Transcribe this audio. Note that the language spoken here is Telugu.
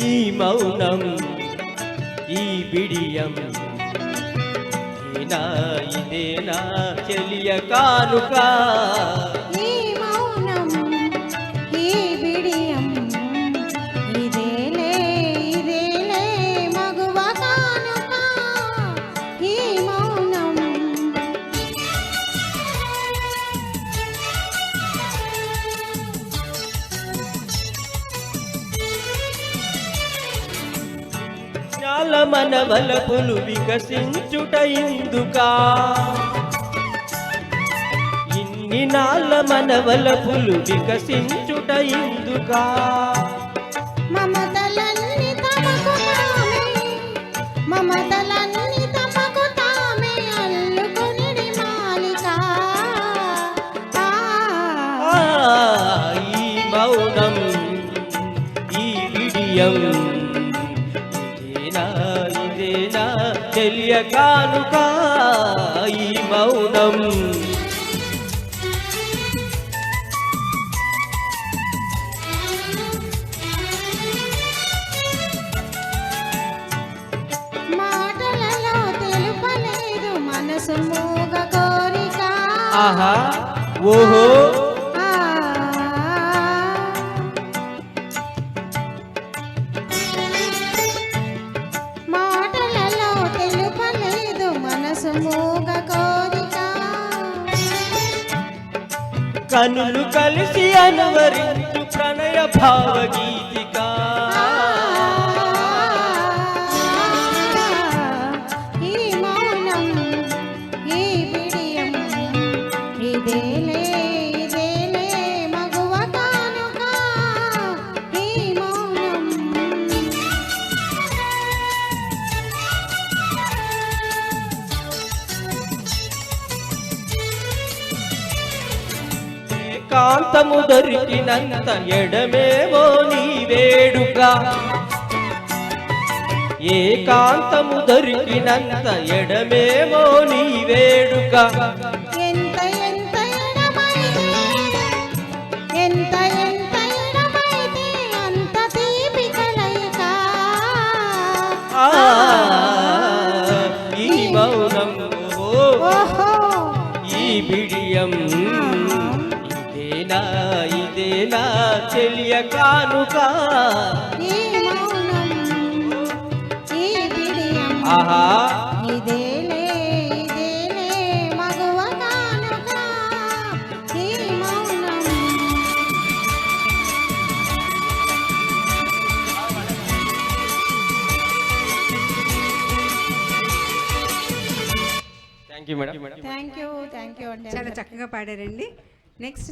ఈ మౌనం ఈ బిడియం ఇదేనా చెలియ కానుక ఈ మౌనం ఈ బిడియం ఇదేలే మగువ కానుక ఈ మౌనం మనవలపులు వికసించుట ఇందుకా ఇన్ని నాళ్ళ మనవలపులు వికసించుట ఇందుకా మమతలన్నీ తమకు తామే అల్లుకొనిడి మాలిక ఈ మౌనం ఈ విడియం ఇదేనా చెలియ కానుక ఈ మౌనం మాటలలో తెలుపలేదు మనసు మూగ కోరిక ఆహా ఓహో మాటలలో తెలుపలేదు మనసు మూగ కోరిక కనులు కలిసి అనువరించు ప్రణయ భావగీతిక ఈ మౌనం ఈ బిడియం ఇదేలే మగువ కానుక ఈ మౌనం కాంతము దొరికినంత ఎడమేవో నీ వేడుక ఏకాంతము దొరికినంత ఎడమేవో నీ వేడుక ఎంత ఎడమైతే అంత తీపి కలయిక ఈ మౌనం ఓహో ఈ బిడియం ఇదేనా చెలియ కానుక ఈ మౌనం ఈ బిడియం ఆహా ఇదేలే మగువ కానుక ఈ మౌనం thank you madam thank you అండి చాలా చక్కగా పాడారండి. నెక్స్ట్